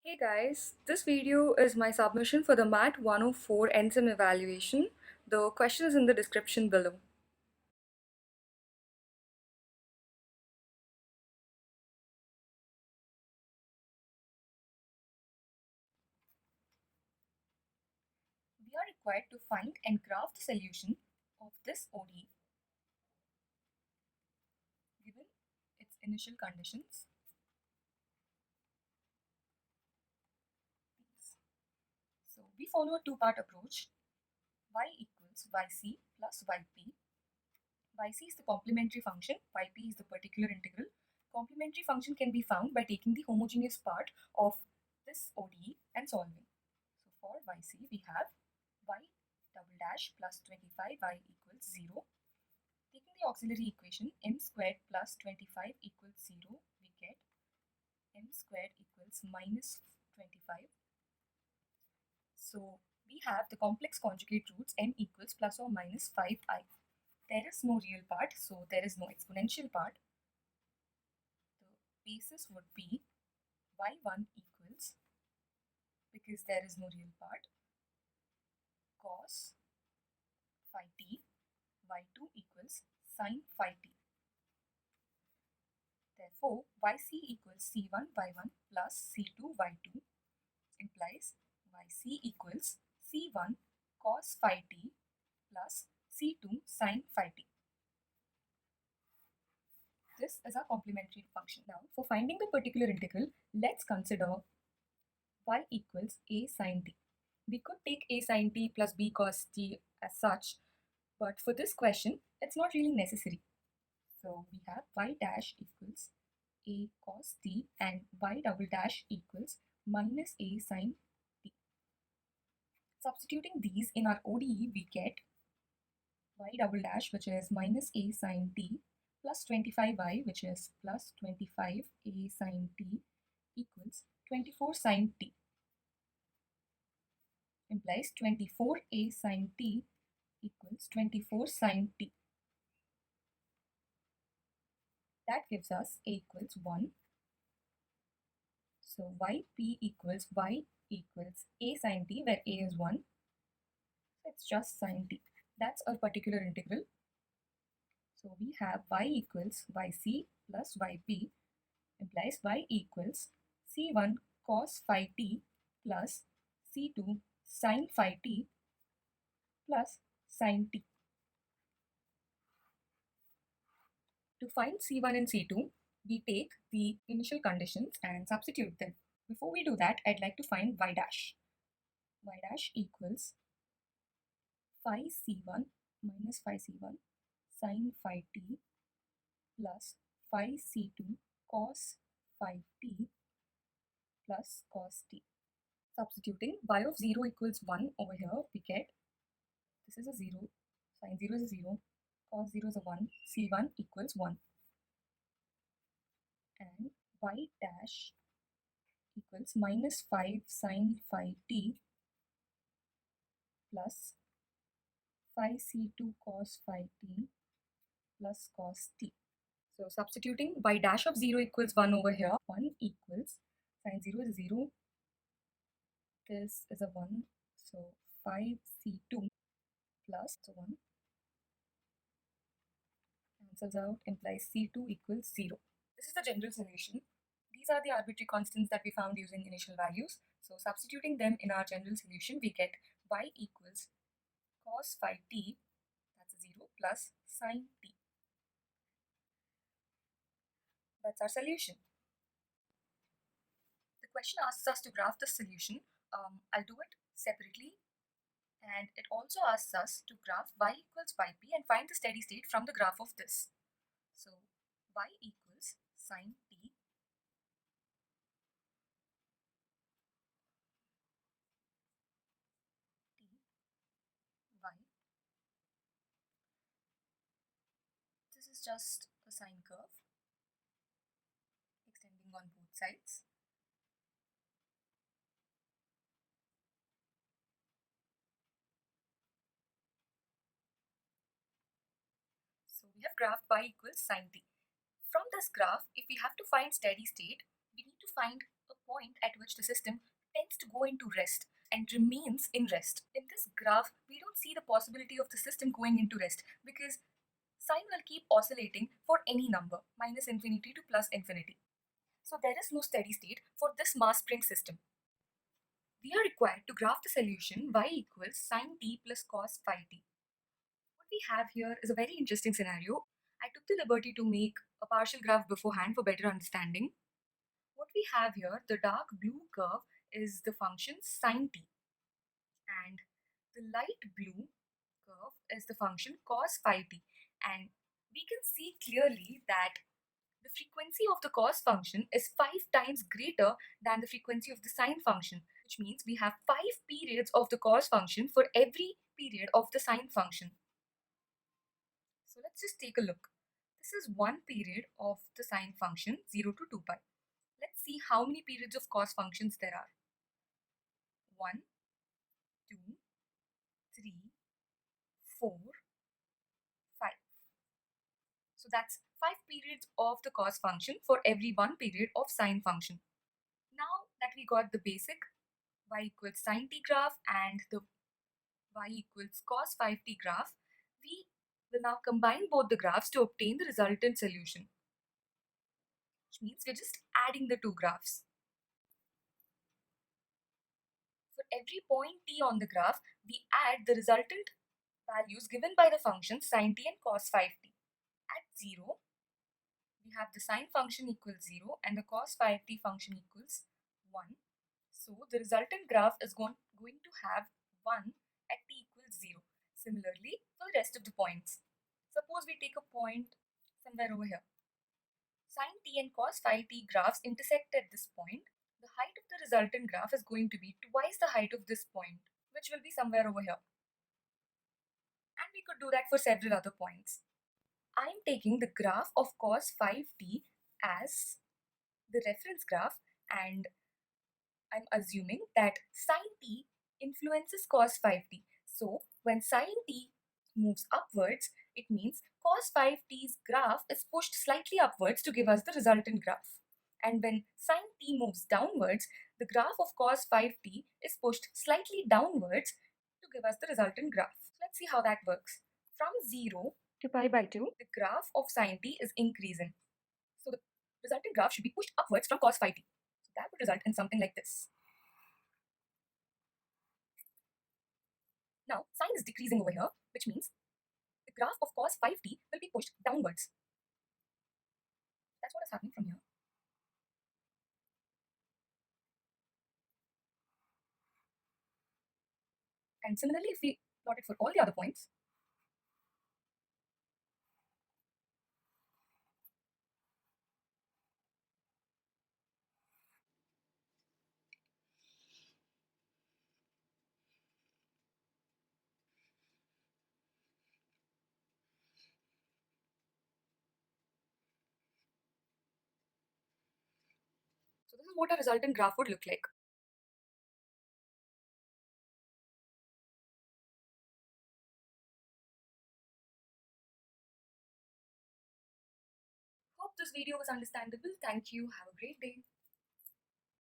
Hey guys, this video is my submission for the MAT 104 End-Sem evaluation. The question is in the description below. We are required to find and graph the solution of this ODE given its initial conditions. So we follow a two-part approach. Y equals yc plus yp. Yc is the complementary function, yp is the particular integral. Complementary function can be found by taking the homogeneous part of this ODE and solving. So for yc we have y double dash plus 25y equals 0. Taking the auxiliary equation m squared plus 25 equals 0, we get m squared equals minus 25. So we have the complex conjugate roots m equals plus or minus 5i. There is no real part, so there is no exponential part. The basis would be y1 equals, because there is no real part, cos phi t, y2 equals sin phi t. Therefore, yc equals c1 y1 plus c2 y2 implies yc equals c1 cos phi t plus c2 sin phi t. This is a complementary function. Now, for finding the particular integral, let's consider y equals a sin t. We could take a sin t plus b cos t as such, but for this question, it's not really necessary. So we have y dash equals a cos t and y double dash equals minus a sin t. Substituting these in our ODE, we get y double dash, which is minus a sin t, plus 25y, which is plus 25a sin t, equals 24 sin t. Implies 24a sin t equals 24 sin t. That gives us a equals 1. So yp equals y equals a sin t, where a is 1. It's just sin t. That's a particular integral. So we have y equals yc plus yp implies y equals c1 cos phi t plus c2 sin phi t plus sin t. To find c1 and c2, we take the initial conditions and substitute them. Before we do that, I'd like to find y dash. Y dash equals phi c1 minus phi c1 sin phi t plus phi c2 cos phi t plus cos t. Substituting y of 0 equals 1 over here, we get this is a 0, sin 0 is a 0, cos 0 is a 1, c1 equals 1. And y dash equals minus 5 sin phi t plus phi c2 cos phi t plus cos t. So substituting y dash of 0 equals 1 over here, 1 equals sin 0 is 0, this is a 1, so 5c2 plus 1 cancels out, implies c2 equals 0. This is the general solution. These are the arbitrary constants that we found using initial values. So substituting them in our general solution, we get y equals cos phi t, that's a 0, plus sin t. That's our solution. The question asks us to graph the solution. I'll do it separately. And it also asks us to graph y equals yp and find the steady state from the graph of this. So y equals sin t y. This is just a sine curve extending on both sides. So we have graphed y equals sin t. From this graph, if we have to find steady state, we need to find a point at which which the system tends to go into rest and remains in rest. In this graph, we don't see the possibility of the system going into rest because sine will keep oscillating for any number, minus infinity to plus infinity. So there is no steady state for this mass spring system. We are required to graph the solution y equals sine t plus cos phi t. What we have here is a very interesting scenario. I took the liberty to make a partial graph beforehand for better understanding. What we have here, the dark blue curve is the function sine t, and the light blue curve is the function cos phi t. And we can see clearly that the frequency of the cos function is 5 times greater than the frequency of the sine function, which means we have 5 periods of the cos function for every period of the sine function. So let's just take a look. This is one period of the sine function, 0 to 2 pi. Let's see how many periods of cos functions there are. 1, 2, 3, 4, 5. So that's 5 periods of the cos function for every one period of sine function. Now that we got the basic y equals sine t graph and the y equals cos 5t graph, we will now combine both the graphs to obtain the resultant solution, which means we're just adding the two graphs. For every point t on the graph, we add the resultant values given by the functions sine t and cos 5t. At 0, we have the sine function equals 0 and the cos 5t function equals 1. So the resultant graph is going to have 1 at t equals 0. Similarly, for the rest of the points. Suppose we take a point somewhere over here. Sine t and cos phi t graphs intersect at this point. The height of the resultant graph is going to be twice the height of this point, which will be somewhere over here. And we could do that for several other points. I am taking the graph of cos 5t as the reference graph, and I'm assuming that sine t influences cos 5t. So when sine t moves upwards, it means cos 5t's graph is pushed slightly upwards to give us the resultant graph. And when sine t moves downwards, the graph of cos 5t is pushed slightly downwards to give us the resultant graph. Let's see how that works. From 0 to pi by 2, the graph of sine t is increasing. So the resultant graph should be pushed upwards from cos 5t. So that would result in something like this. Now, sine is decreasing over here, which means the graph of cos 5t will be pushed downwards. That's what is happening from here. And similarly, if we plot it for all the other points, so this is what a resultant graph would look like. Hope this video was understandable. Thank you. Have a great day.